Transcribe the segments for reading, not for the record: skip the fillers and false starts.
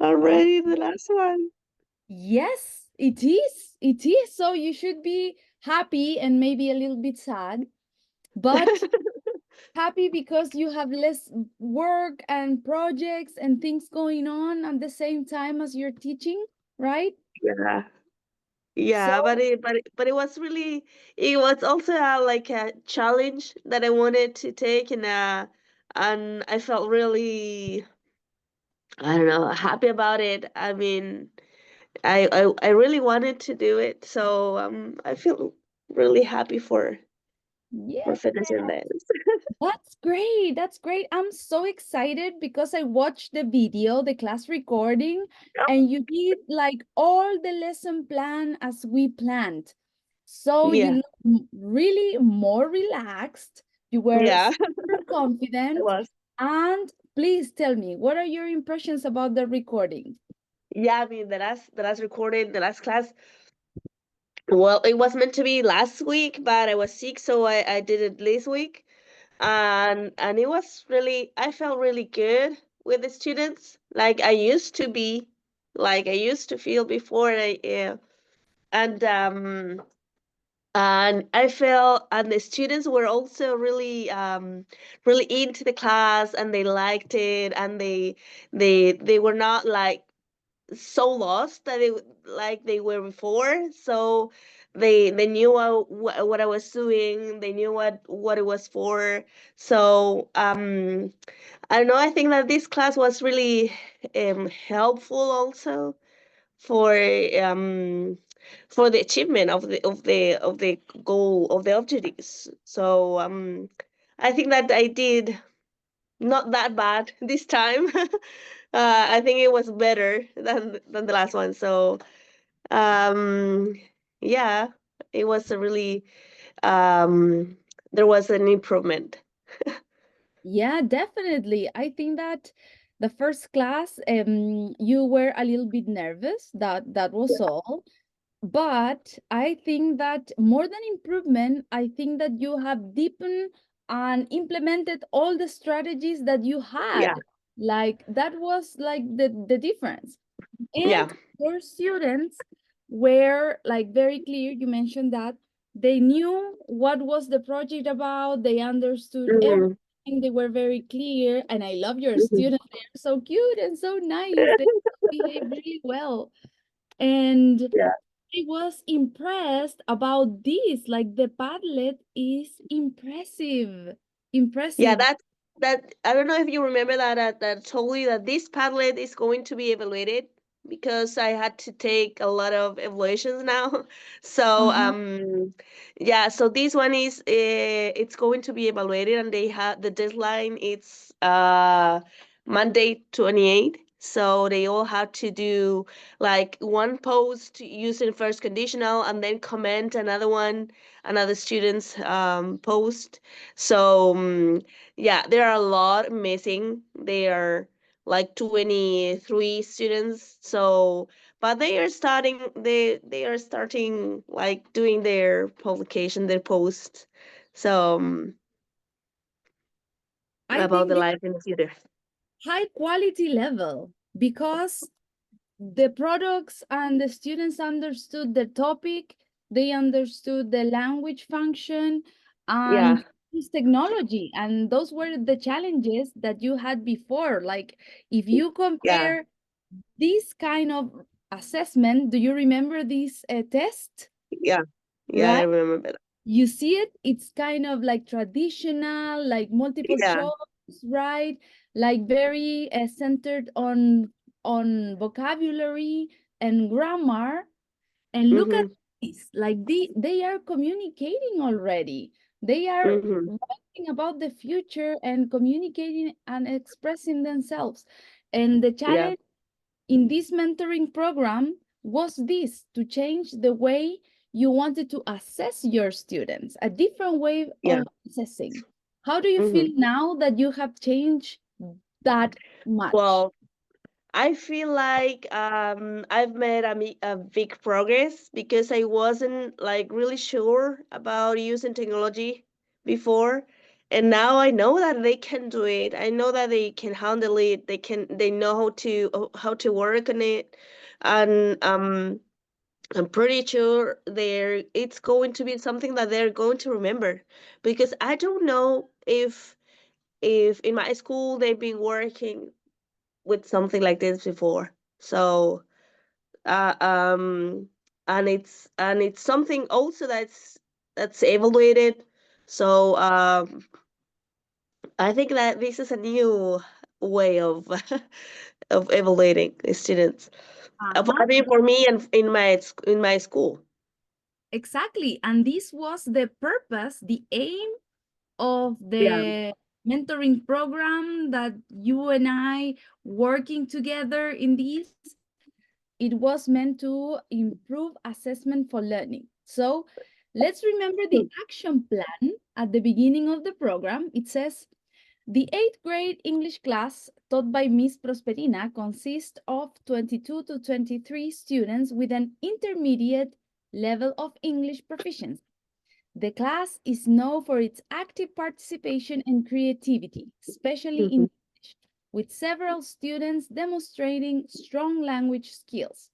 already the last one. Yes, it is. It is. So you should be happy and maybe a little bit sad, but happy because you have less work and projects and things going on at the same time as you're teaching, right? Yeah. So, Yeah, but it was really, it was also like a challenge that I wanted to take, and I felt really, I don't know, happy about it. I mean, I really wanted to do it, so I feel really happy for yeah. finishing this. That's great. That's great. I'm so excited because I watched the video, the class recording, and you did like all the lesson plan as we planned. So you Yeah, look really more relaxed. You were yeah, super it confident. was. And please tell me, what are your impressions about the recording? Yeah, I mean the last recording, the last class. Well, it was meant to be last week, but I was sick, so I did it this week. And it was really, I felt really good with the students, like I used to be, like I used to feel before. And I felt, and the students were also really really into the class, and they liked it, and they were not like so lost that like they were before. So they knew what I was doing. They knew what it was for. So I don't know, I think that this class was really helpful also for um for the achievement of the goal, of the objectives. So I think that I did not that bad this time. I think it was better than the last one. So um, yeah, it was a really, um, there was an improvement. Yeah, definitely. I think that the first class, you were a little bit nervous. That was all. But I think that more than improvement, I think that you have deepened and implemented all the strategies that you Yeah, had. Like that was like the difference. yeah, And your students were like very clear. You mentioned that they knew what was the project about, they understood hmm, everything, they were very clear. And I love your hmm, students, they're so cute and so nice. They behave really well. And yeah, I was impressed about this. Like the Padlet is impressive. yeah. Impressive. That I don't know if you remember that I told you that this Padlet is going to be evaluated, because I had to take a lot of evaluations now. So Uh-huh. yeah, so this one is it's going to be evaluated, and they have the deadline. It's Monday 28th. So they all have to do like one post using first conditional, and then comment another student's post. So yeah, there are a lot missing. There are like 23 students. So but they are starting like doing their publication, their post. So I about think the this life in the future. high quality level because the products and the students understood the topic, they understood the language function Yeah, and use technology. And those were the challenges that you had before. Like if you yeah, compare this kind of assessment, do you remember this test? yeah, yeah, I Right? remember that. You see it, it's kind of like traditional, like multiple Yeah. choice, right? Like very centered on vocabulary and grammar. And look at Mm-hmm. this, like they are communicating already. They are Mm-hmm. writing about the future and communicating and expressing themselves. And the Yeah, challenge in this mentoring program was this to change the way you wanted to assess your students, a different way yeah. of assessing. How do you feel Mm-hmm. now that you have changed that much? Well, I feel like I've made a big progress, because I wasn't like really sure about using technology before. And now I know that they can do it. I know that they can handle it. They know how to work on it. And I'm pretty sure it's going to be something that they're going to remember, because I don't know if in my school they've been working with something like this before. So uh, um and it's something also that's evaluated. So I think that this is a new way of of evaluating the students. I Uh-huh. mean, for me and in my school. Exactly. And this was the purpose, the aim of Yeah. the mentoring program that you and I working together in this. It was meant to improve assessment for learning. So let's remember the action plan at the beginning of the program. It says, the eighth grade English class taught by Miss Prosperina consists of 22 to 23 students with an intermediate level of English proficiency. The class is known for its active participation and creativity, especially in Mhm, English, with several students demonstrating strong language skills.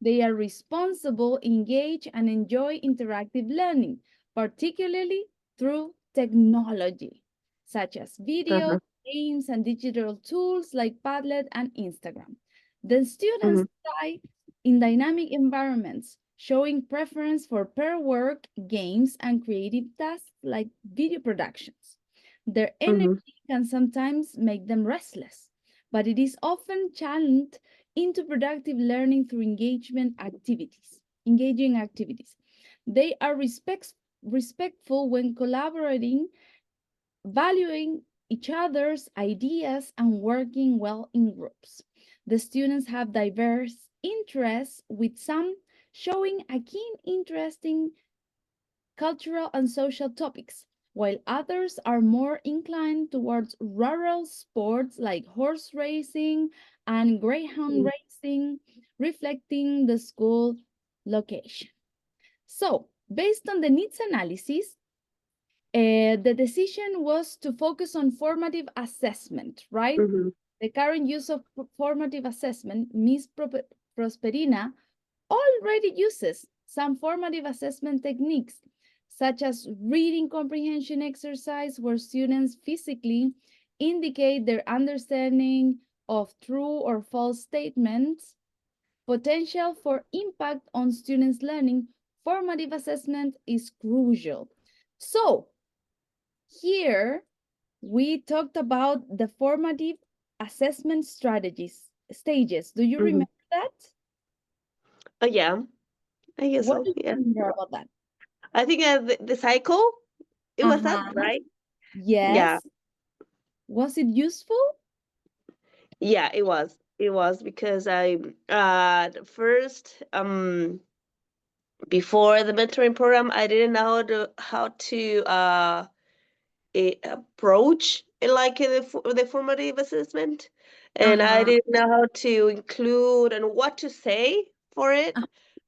They are responsible, engage, and enjoy interactive learning, particularly through technology, such as video, uh-huh, games, and digital tools like Padlet and Instagram. The students mhm, thrive in dynamic environments, showing preference for pair work, games, and creative tasks like video productions. Their mhm, energy can sometimes make them restless, but it is often channeled into productive learning through engaging activities. They are respectful when collaborating, valuing each other's ideas and working well in groups. The students have diverse interests, with some showing a keen interest in cultural and social topics, while others are more inclined towards rural sports like horse racing and greyhound mhm, racing, reflecting the school location. So, based on the needs analysis, the decision was to focus on formative assessment, right? mhm, The current use of formative assessment, Prosperina already uses some formative assessment techniques, such as reading comprehension exercise, where students physically indicate their understanding of true or false statements, potential for impact on students' learning. Formative assessment is crucial. So, here, we talked about the formative assessment strategies, stages. Do you mhm. remember that? Yeah, I guess What so. do Yeah, you remember about that? I think the cycle. It was that, Uh-huh. right? Yeah, Yes. Was it useful? yeah. It was. It was because I first before the mentoring program, I didn't know how to approach like the formative assessment, and I Uh-huh. didn't know how to include and what to say for it.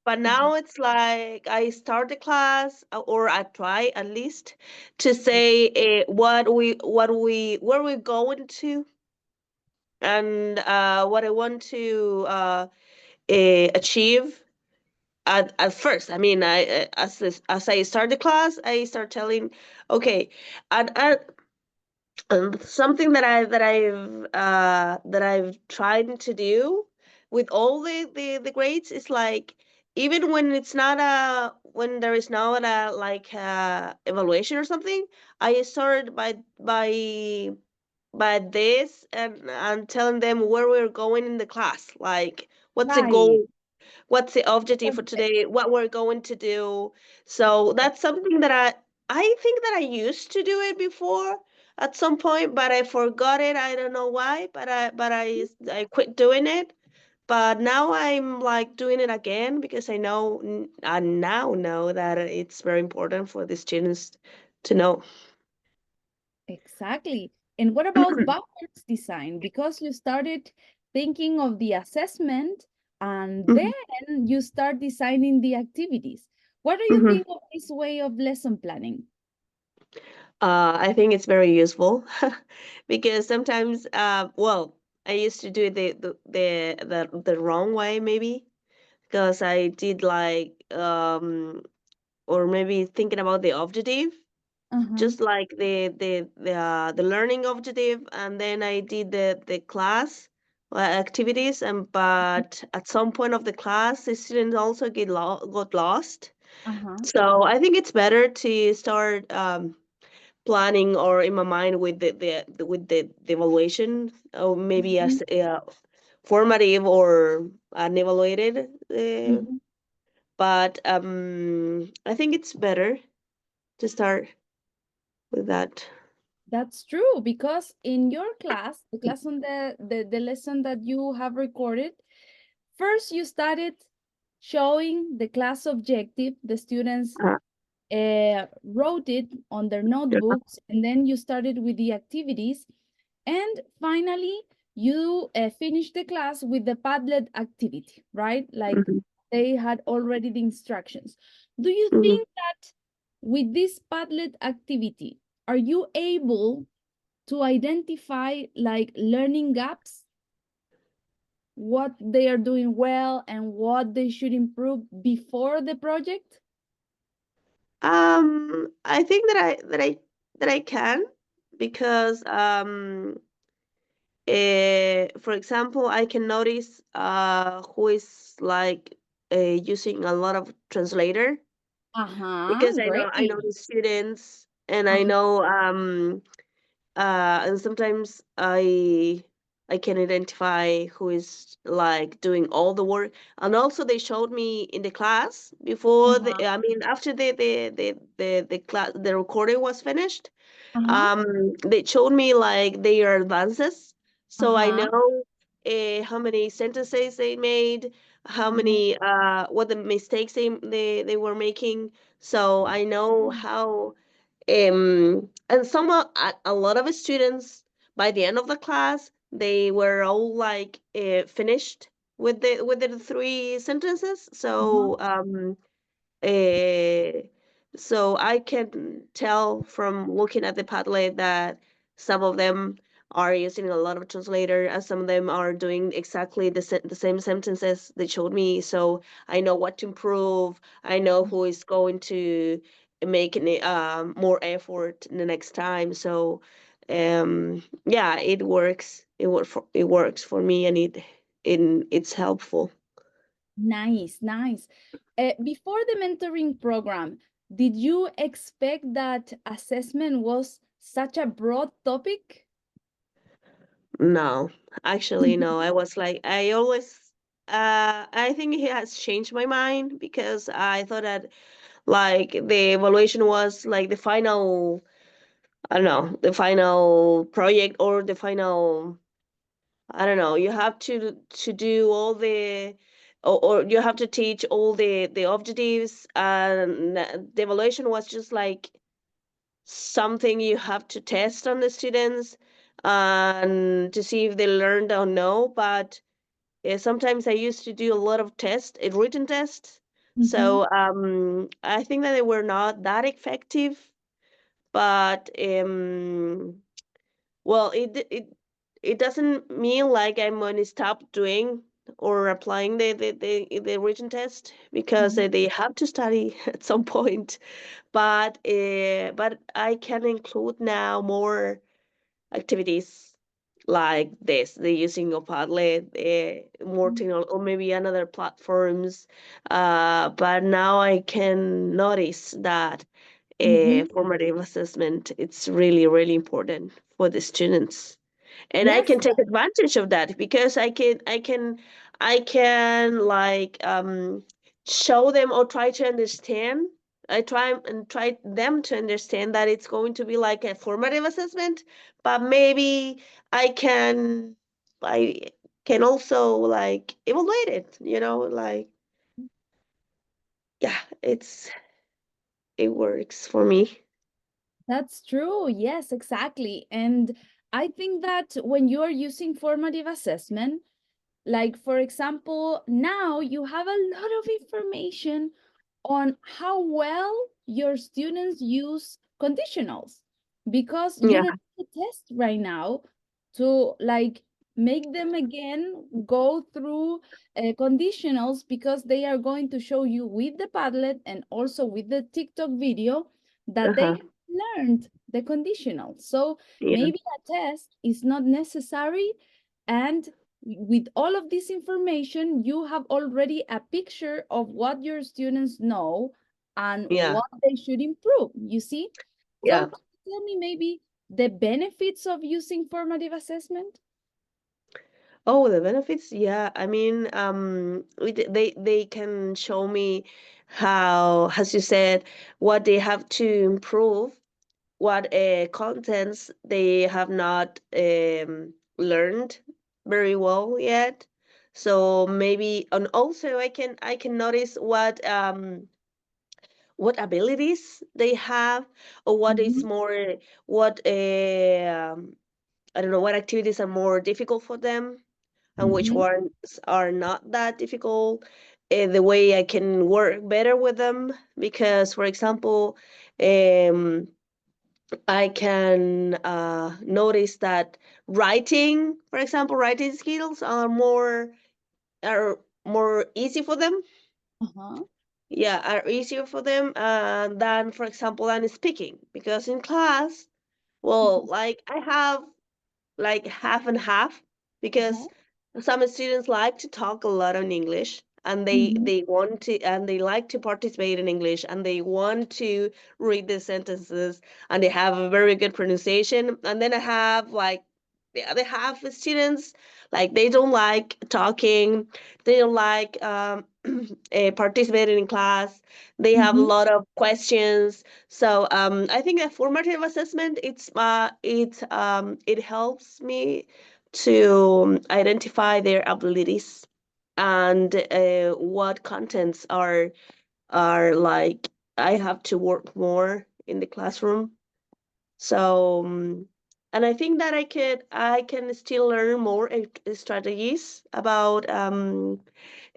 But Uh-huh. now it's like I start the class, or I try at least to say where we're going to, and what I want to achieve at first. I mean, as I start the class, I start telling, okay, and something that I've tried to do with all the grades is like, even when it's not a when there is not a like evaluation or something, I started by this, and telling them where we're going in the class, like what's the Right. goal, what's the objective for Perfect. today, what we're going to do. So that's something that I think that I used to do it before at some point, but I forgot it. I don't know why, but I quit doing it. But now I'm like doing it again, because I now know that it's very important for the students to know. Exactly. And what about backwards design? Because you started thinking of the assessment and Mhm, then you start designing the activities. What do you mhm. think of this way of lesson planning? I think it's very useful because sometimes, well, I used to do it the wrong way maybe because I did like or maybe thinking about the objective, Uh-huh. just like the learning objective, and then I did the class activities, and but at some point of the class, the students also got lost. Uh-huh. So I think it's better to start planning or in my mind with the evaluation, or maybe Mhm. as formative or unevaluated. Mhm. But I think it's better to start with that. That's true because in your class, the class on the lesson that you have recorded, first you started showing the class objective. The students Uh, wrote it on their yeah. notebooks, and then you started with the activities. And finally, you finished the class with the Padlet activity, right? Like Mhm, they had already the instructions. Do you mhm. think that with this Padlet activity, are you able to identify like learning gaps, what they are doing well and what they should improve before the project? I think that I can because for example, I can notice who is like using a lot of translator Uh-huh, because I know great. the students, and I Uh-huh, know and sometimes I can identify who is like doing all the work. And also they showed me in the class before uh-huh, I mean after the class the recording was finished. uh-huh, They showed me like their advances, so I uh-huh, know how many sentences they made, how uh-huh. many what the mistakes they were making. So I know how and a lot of students by the end of the class they were all like finished with the three sentences. Uh-huh. Uh, so I can tell from looking at the Padlet that some of them are using a lot of translator, and some of them are doing exactly the same sentences they showed me. So I know what to improve. I know who is going to make more effort the next time. So yeah, it works. It works for me, and it's helpful. Nice, nice. Before the mentoring program, did you expect that assessment was such a broad topic? No, actually, no. I was like, I think he has changed my mind because I thought that like the evaluation was like the final, I don't know, the final project or the final, I don't know. You have to do all or you have to teach all the objectives, and the evaluation was just like something you have to test on the students and to see if they learned or no. But sometimes I used to do a lot of tests, written tests. Mm-hmm. So I think that they were not that effective. But well, it doesn't mean like I'm going to stop doing or applying the written test because Mm-hmm. they have to study at some point. But I can include now more activities like this, the using of Padlet, more technology, or maybe another platforms. But now I can notice that Mm-hmm. formative assessment it's really really important for the students, and I Yes. can take advantage of that because I can like show them or try to understand. I try them to understand that it's going to be like a formative assessment, but maybe I can I can also like evaluate it, like yeah, it works for me. That's true. Yes, exactly. And I think that when you are using formative assessment, like for example, now you have a lot of information on how well your students use conditionals. because you Yeah. don't have a test right now to like make them again go through conditionals, because they are going to show you with the Padlet and also with the TikTok video that they Uh-huh. have learned the conditional. So Yeah. maybe a test is not necessary, and with all of this information you have already a picture of what your students know and Yeah. what they should improve, you see. So Yeah. can you tell me maybe the benefits of using formative assessment? Oh, the benefits. Yeah. I mean, they can show me how, as you said, what they have to improve, what contents they have not learned very well yet. So maybe, and also I can notice what abilities they have, or what is Mhm, more, what I don't know, what activities are more difficult for them, and which mhm, ones are not that difficult. The way I can work better with them, because, for example, um, I can notice that writing, for example, writing skills are more easy for them. uh-huh, Yeah, are easier for them than, for example, than speaking. Because in class, well, mhm, like I have like half and half, uh-huh, because some students like to talk a lot in English, and they mhm, they want to, and they like to participate in English, and they want to read the sentences, and they have a very good pronunciation. And then I have like the other half of students, like they don't like talking, they don't like participating in class, they have a mhm. lot of questions. So I think a formative assessment, it helps me to identify their abilities, and what contents are like I have to work more in the classroom. So and I think that I can still learn more strategies about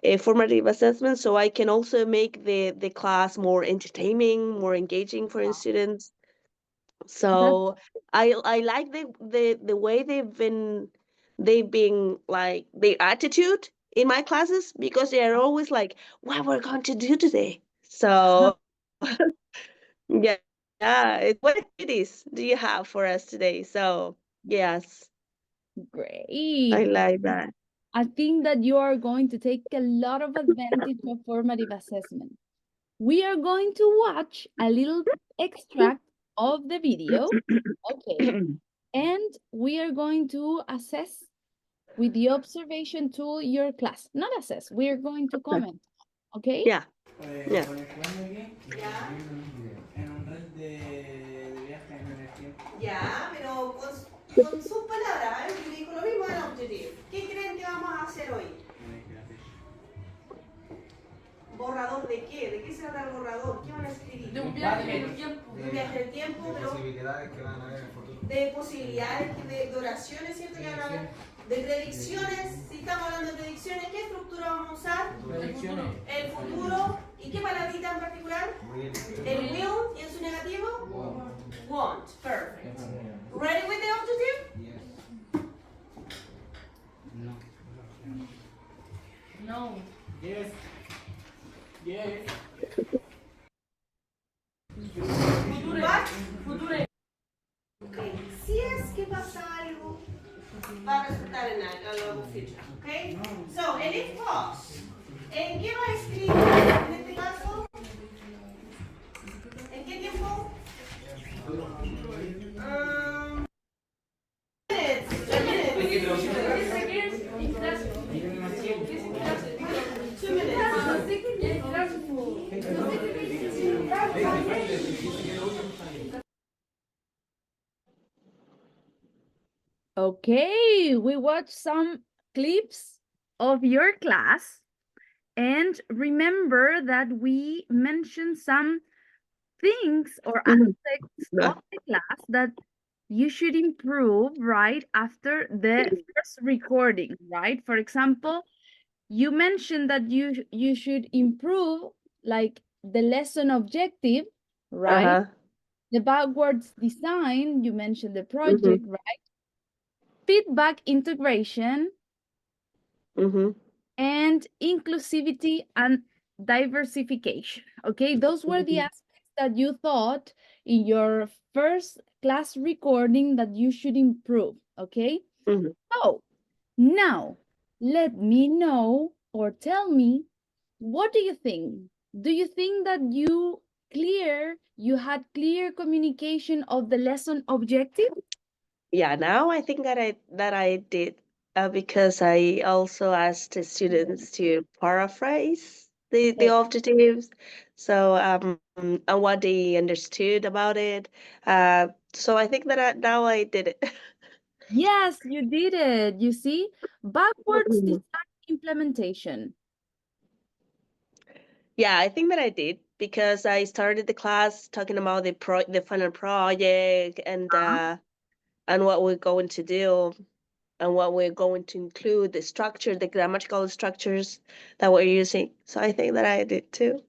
a formative assessment, so I can also make the class more entertaining, more engaging for Wow. students. That So I like the way they've been like their attitude in my classes, because they are always like, what we're going to do today. So yeah, what activities do you have for us today? So yes, I great. like that. I think that you are going to take a lot of advantage of formative assessment. We are going to watch a little extract of the video, okay? And we are going to assess with the observation tool your class. Not assess, we are going to comment, okay? Yeah, yeah. Ya. En un red de viaje en el tiempo. Ya, pero con sus palabras, ¿eh? Me dijo lo mismo en Objective. ¿Qué creen que vamos a hacer hoy? ¿Borrador de qué? ¿De qué se trata el borrador? ¿Qué van a escribir? De un viaje en el tiempo. De un viaje en el tiempo, de posibilidades que van a haber en el futuro. De posibilidades, de oraciones, ¿cierto? Que van a haber. De predicciones, si estamos hablando de predicciones, ¿qué estructura vamos a usar? Predicciones. El futuro. ¿Y qué palabrita en particular? El will. ¿Y en su negativo? Won't. Perfect. Ready with the objective? No. No. Yes. Yes. What? Futuro. Ok. Si es que pasa algo, va a resultar en algo future. Ok. So, el if clause. ¿En qué va a escribir en este caso? ¿En qué tiempo? Okay, we watched some clips of your class, and remember that we mentioned some things or aspects of the class that you should improve right after the first recording, right? For example, you mentioned that you should improve like the lesson objective, right? Uh-huh. the backwards design, you mentioned the Mm-hmm. project, right? Feedback integration, Mm-hmm. and inclusivity and diversification. Okay, those were the Mm-hmm. aspects that you thought in your first class recording that you should improve. Okay, Mm-hmm. so now let me know or tell me, what do you think? Do you think that you had clear communication of the lesson objective? Yeah, now I think that I did, because I also asked the students to paraphrase the objectives, so and what they understood about it. So I think that now I did it. Yes, you did it. You see, backwards Mhm. design implementation. Yeah, I think that I did because I started the class talking about the final project and what we're going to do and what we're going to include, the structure, the grammatical structures that we're using. So I think that I did too.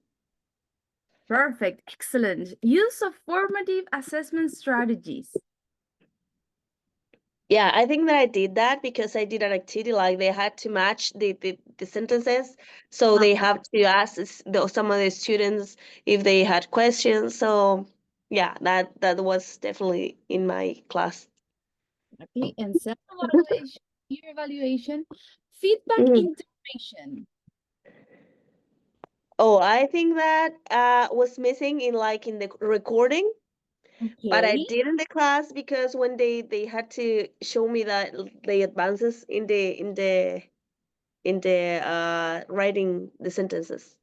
Perfect. Excellent. Use of formative assessment strategies. Yeah, I think that I did that because I did an activity like they had to match the sentences. So Uh, they have to ask some of the students if they had questions. So yeah, that was definitely in my class. okay. And self-evaluation, peer evaluation, feedback Mhm. integration. Oh, I think that was missing in the recording, but I Okay. did in the class because when they had to show me that the advances in the writing the sentences.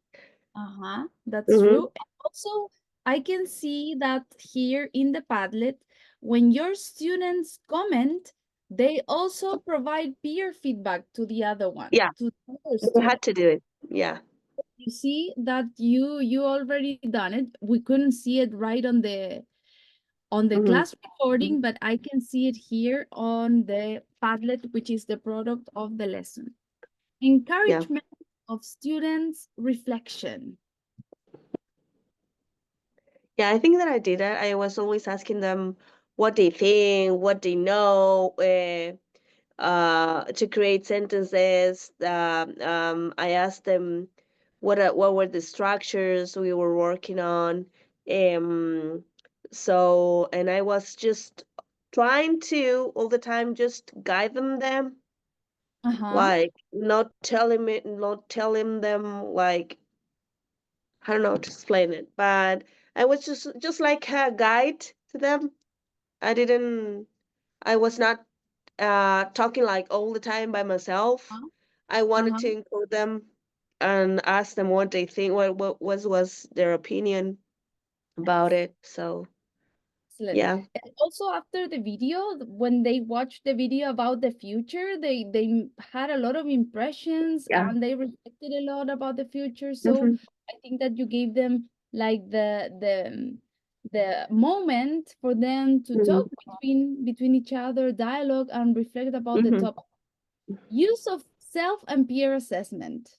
Uh-huh. That's Mm-hmm. true. And also, I can see that here in the Padlet, when your students comment, they also provide peer feedback to the other one, Yeah, to the other they student. had to do it. Yeah. You see that you already done it. We couldn't see it right on the Mm-hmm. class recording, but I can see it here on the Padlet, which is the product of the lesson. Yeah. Encouragement of students' reflection. Yeah, I think that I did that. I was always asking them what they think, what they know, to create sentences. I asked them what were the structures we were working on. Um, and I was just trying to all the time just guide them, Uh-huh. like not telling them like I don't know how to explain it, but I was just like a guide to them. I didn't. I was not talking like all the time by myself. I wanted Uh-huh. to include them and ask them what they think, what was their opinion about it. So Excellent. yeah, And also after the video, when they watched the video about the future, they had a lot of impressions yeah, and they reflected a lot about the future. So hmm I think that you gave them like the moment for them to hmm talk between each other, dialogue, and reflect about the hmm topic. Use of self and peer assessment.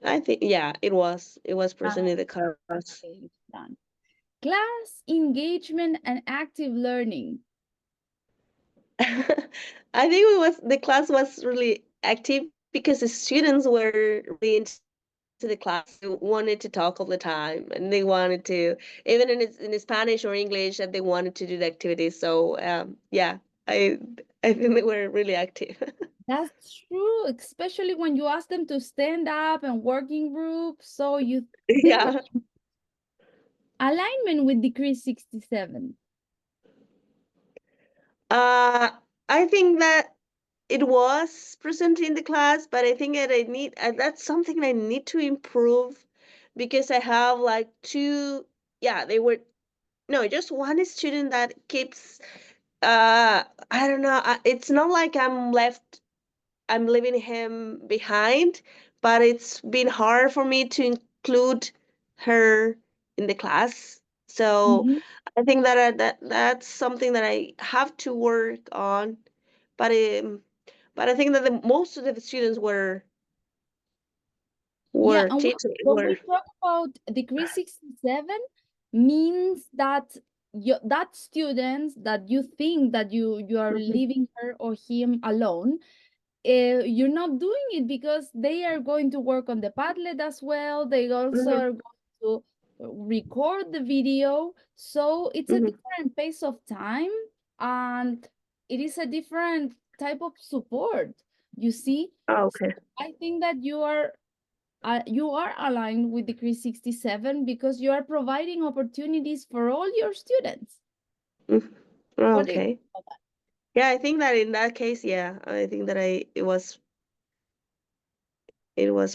I think yeah, it was Uh, present in the class. okay, done. Class engagement and active learning. I think the class was really active because the students were really into the class. They wanted to talk all the time, and they wanted to even in Spanish or English, that they wanted to do the activities. So yeah, I I think they were really active. That's true, especially when you ask them to stand up and work in groups. So they were Yeah. alignment with Decree 67. Uh, I think that it was present in the class, but I think that that's something I need to improve because I have like two, yeah, they were, no, just one student that keeps, I don't know, it's not like I'm leaving him behind, but it's been hard for me to include her in the class. So Mhm. I think that's something that I have to work on. But but I think that most of the students Yeah, were and teaching when were we talk about Decree 67, means that that students that you think that you are Mhm. leaving her or him alone, you're not doing it because they are going to work on the Padlet as well. They also Mhm. are going to record the video. So it's a Mhm. different pace of time, and it is a different type of support, you see. Oh, So okay. I think that you are aligned with Decree 67 because you are providing opportunities for all your students. Mhm. Oh, What do you think okay. about that? Yeah, I think that in that case, yeah, I think that it was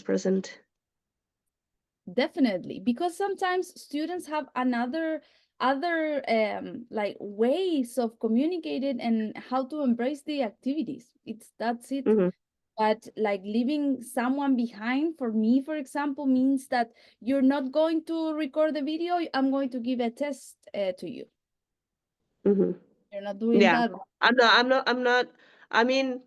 present. Definitely, because sometimes students have other like ways of communicating and how to embrace the activities. That's it. Mhm. But like leaving someone behind, for me, for example, means that you're not going to record the video. I'm going to give a test to you. Mhm. You're not doing Yeah. that. I'm not. I mean,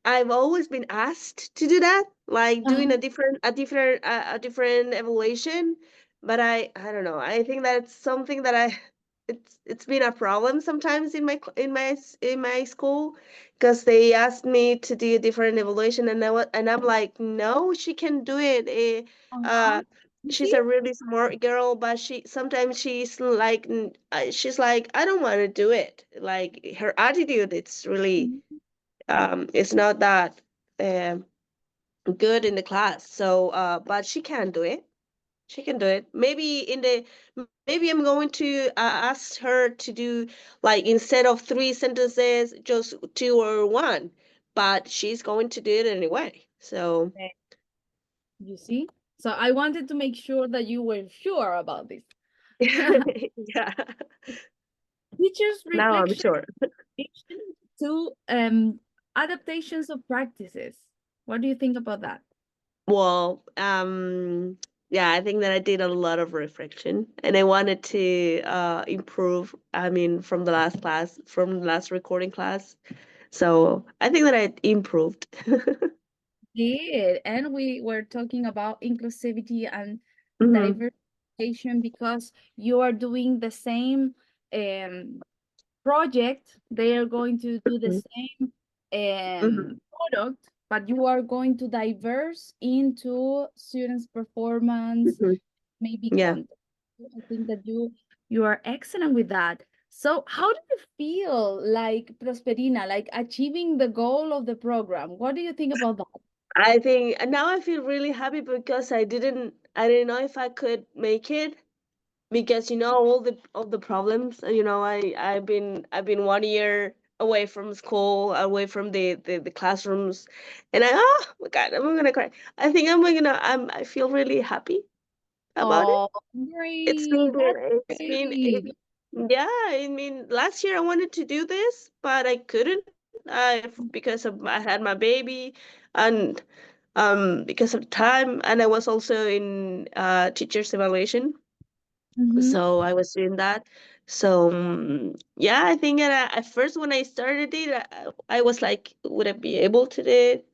I've always been asked to do that, like doing Uh-huh. a different evaluation, but I don't know. I think that's something that it's been a problem sometimes in my school, because they asked me to do a different evaluation, and I'm like, no, she can do it. Uh-huh. You She's see? a really smart girl, but sometimes she's like, I don't want to do it. Like her attitude, it's really Mhm. it's not that um good in the class. So but she can do it. She can do it. Maybe I'm going to ask her to do, like, instead of three sentences, just two or one, but she's going to do it anyway. So Okay. You see? So I wanted to make sure that you were sure about this. yeah, Teachers' now I'm reflection sure. to adaptations of practices. What do you think about that? Well, yeah, I think that I did a lot of reflection, and I wanted to improve. I mean, from the last recording class. So I think that I improved. Did, and we were talking about inclusivity and Mhm. diversification because you are doing the same um, project. They are going to do the Mhm. same Mhm. product, but you are going to diverse into students' performance, Mhm. maybe Yeah. content. I think that you are excellent with that. So how do you feel like Prosperina, like achieving the goal of the program? What do you think about that? I think now I feel really happy because I didn't know if I could make it, because all the problems, I've been 1 year away from school, away from the classrooms, and oh my God, I'm gonna cry. I feel really happy about it. Oh, It's great. been good. That's It's been great. yeah, I mean, last year I wanted to do this, but I couldn't, because I had my baby, and because of time, and I was also in teacher's evaluation, Mm-hmm. so I was doing that. So yeah, I think at first when I started it, I was like, would I be able to do it?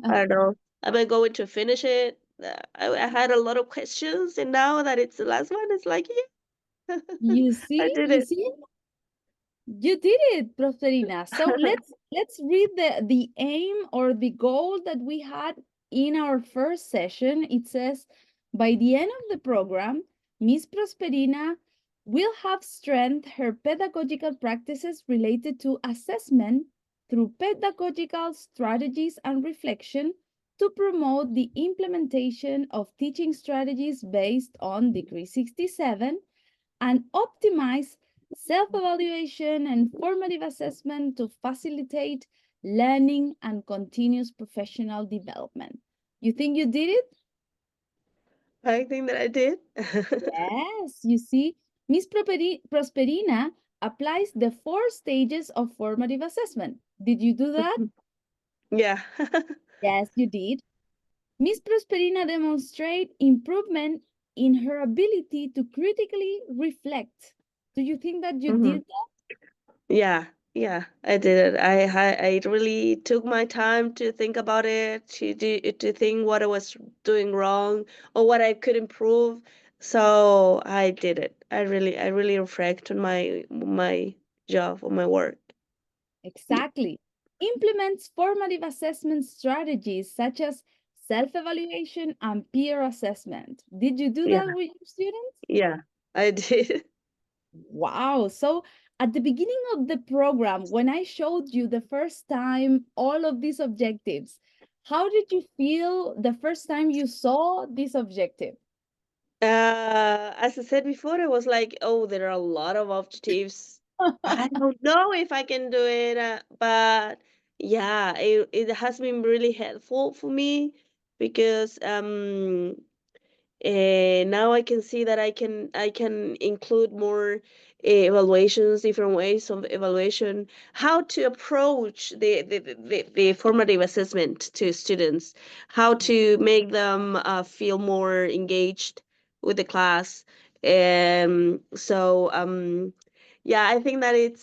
I don't know. Am I going to finish it? I had a lot of questions, and now that it's the last one, it's like, yeah, You I see, did you it. see, you did it, Prosperina. So let's read the aim or the goal that we had in our first session. It says, by the end of the program, Miss Prosperina will have strengthened her pedagogical practices related to assessment through pedagogical strategies and reflection to promote the implementation of teaching strategies based on Decree 67 and optimize self-evaluation and formative assessment to facilitate learning and continuous professional development. You think you did it? I think that I did. Yes, you see, Miss Prosperina applies the 4 stages of formative assessment. Did you do that? Yeah. Yes, you did. Miss Prosperina demonstrate improvement in her ability to critically reflect. Do you think that you Mhm. did that? Yeah, yeah, I did it. I really took my time to think about it, to think what I was doing wrong or what I could improve. So I did it. I really reflect on my job, on my work. Exactly. Implements formative assessment strategies such as self-evaluation and peer assessment. Did you do Yeah, that with your students? yeah, I did. Wow. So at the beginning of the program, when I showed you the first time all of these objectives, how did you feel the first time you saw this objective? As I said before, I was like, oh, there are a lot of objectives. I don't know if I can do it, but yeah, it has been really helpful for me because now I can see that I can include more evaluations, different ways of evaluation, how to approach the formative assessment to students, how to make them feel more engaged with the class. Yeah, I think that it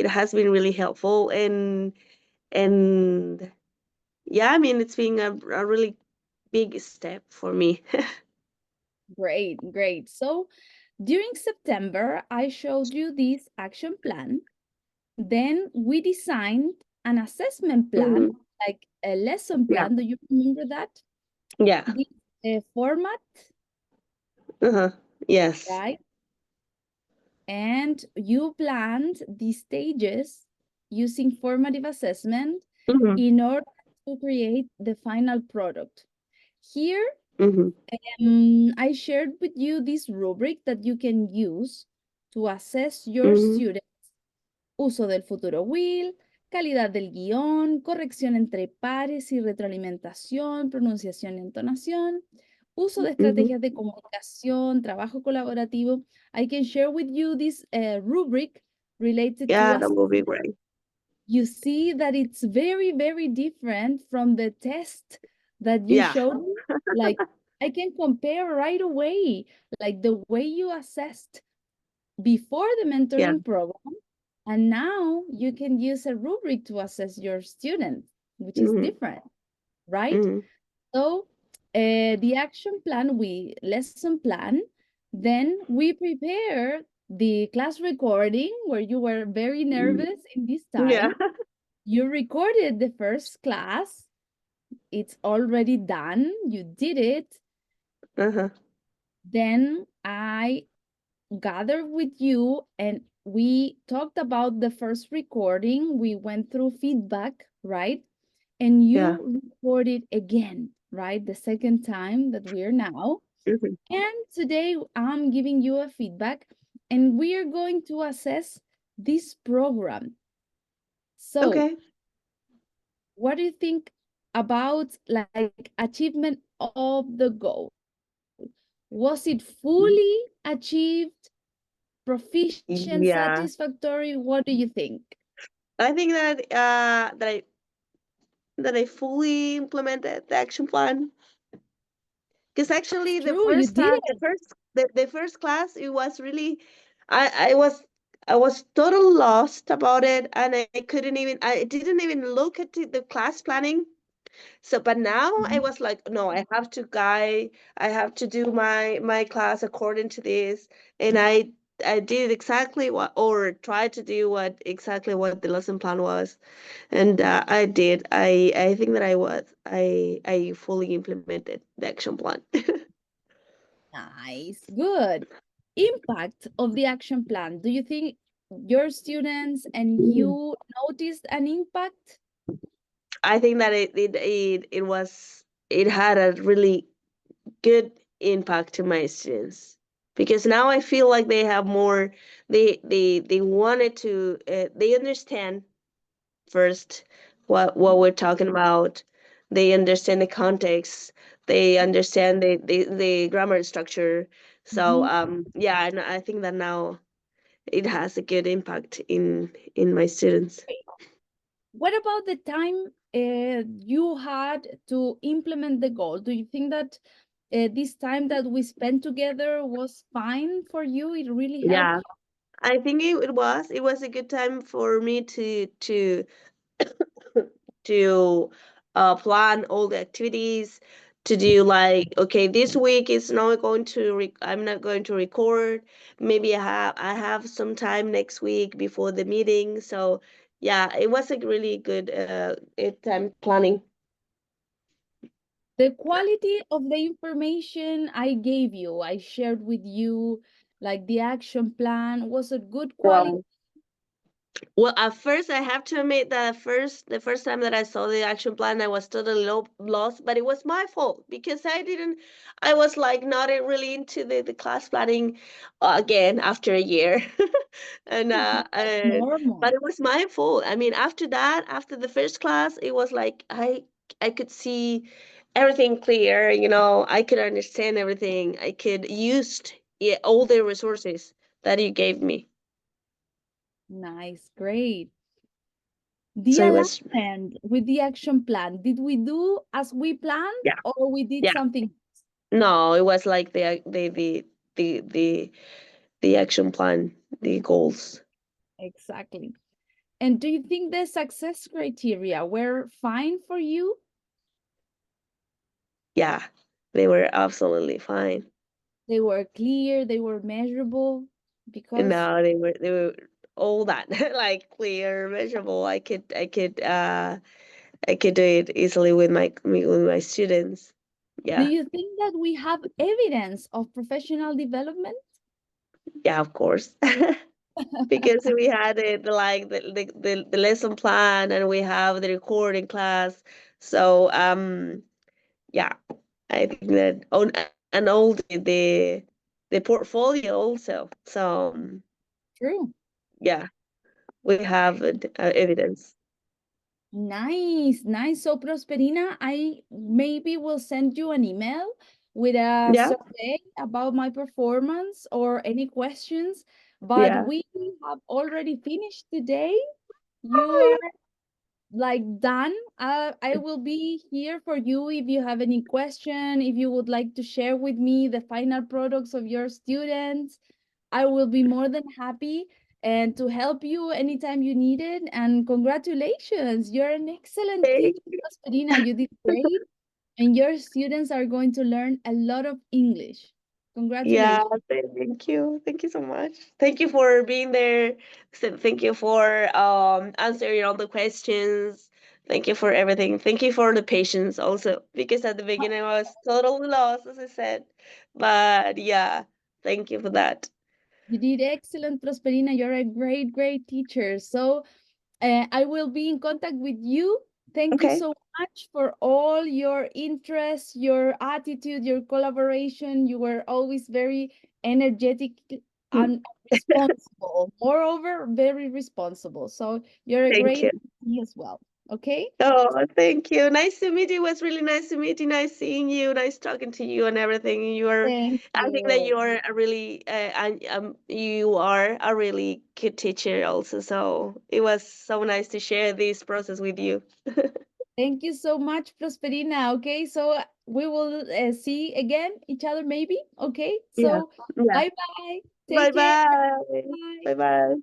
has been really helpful, and yeah, I mean, it's been a really big step for me. Great, great. So during September, I showed you this action plan. Then we designed an assessment plan, Mhm. like a lesson Yeah. plan. Do you remember that? Yeah. This format, Uh-huh. Yes. right? And you planned the stages using formative assessment Mhm. in order to create the final product. Here, Mhm. I shared with you this rubric that you can use to assess your Mhm. students. Uso del futuro will, calidad del guión, corrección entre pares y retroalimentación, pronunciación y entonación, uso de Mhm. estrategias de comunicación, trabajo colaborativo. I can share with you this rubric related to Yeah, that will be assessment. great. You see that it's very, very different from the test that you Yeah. showed me. Like, I can compare right away, like the way you assessed before the Yeah. mentoring program, and now you can use a rubric to assess your student, which is Mhm. different, right? Mhm. So the action plan, we lesson plan, then we prepare the class recording where you were very Mm. nervous in this Yeah. time. You recorded the first class. It's already done. You did it. Uh-huh. Then I gathered with you and we talked about the first recording. We went through feedback, right? And Yeah. you recorded again, right? The second time that we are now. Mhm. And today I'm giving you a feedback and we are going to assess this program. So, Okay. what do you think about like achievement of the goal? Was it fully achieved, proficient, Yeah. satisfactory? What do you think? I think that I fully implemented the action plan. Because That's actually, the true, you first did time, it. the first class, it was really, I was total lost about it, and I didn't even look at the class planning. So, but now I Mhm. was like, no, I have to do my class according to this, and I did exactly what, or tried to do what the lesson plan was, and I did. I think that I fully implemented the action plan. Nice, good. Impact of the action plan. Do you think your students and Mhm. you noticed an impact? I think that it had a really good impact to my students because now I feel like they have more. They wanted to. They understand first what we're talking about. They understand the context. They understand the grammar structure. So Mhm. yeah, and I think that now it has a good impact in my students. What about the time you had to implement the goal? Do you think that this time that we spent together was fine for you? It really helped Yeah, you? I think it was a good time for me to to plan all the activities, to do like, okay, this week is not going to I'm not going to record. Maybe I have some time next week before the meeting. So yeah, it was a really good time planning. The quality of the information I gave you, I shared with you, like the action plan, was a good quality. Wow. Well, at first, I have to admit that the first time that I saw the action plan, I was totally lost. But it was my fault because I was like not really into the class planning again after a year, but Normal. it was my fault. I mean, after that, after the first class, it was like I could see everything clear. I could understand everything. I could use all the resources that you gave me. Nice, great. The So it was, alignment with the action plan, did we do as we planned yeah. or we did Yeah. something? No, it was like the action plan, the goals. Exactly. And do you think the success criteria were fine for you? Yeah, they were absolutely fine. They were clear, they were measurable And because now they were all that like clear, measurable. I could do it easily with my students. do Yeah, you think that we have evidence of professional development? yeah, of course. Because we had it like the lesson plan and we have the recording class. So yeah, I think that and all the portfolio also. So True. yeah, we have evidence. Nice, nice. So, Prosperina, I maybe will send you an email with a Yeah, survey about my performance or any questions. But yeah. we have already finished today. You are like done. I will be here for you if you have any question, if you would like to share with me the final products of your students. I will be more than happy and to help you anytime you need it. And congratulations, you're an excellent Thank teacher, Prosperina. You did great, and your students are going to learn a lot of English. Yeah, Congratulations. thank you. Thank you so much. Thank you for being there. Thank you for answering all the questions. Thank you for everything. Thank you for the patience also, because at the beginning I was totally lost, as I said. But yeah, thank you for that. You did excellent, Prosperina. You're a great, great teacher. So I will be in contact with you. Thank you Okay. so much for all your interest, your attitude, your collaboration. You were always very energetic Mm, and responsible. Moreover, very responsible. So you're a thank great you. me as well. Okay? Oh, thank you. Nice to meet you. It was really nice to meet you. Nice seeing you. Nice talking to you and everything. Thank I think that you. you are a really, you are a really good teacher also. So it was so nice to share this process with you. Thank you so much, Prosperina. Okay, so we will see again each other maybe. Okay, Yeah. so Yeah. bye bye. Bye Take care. bye. Bye. Bye bye.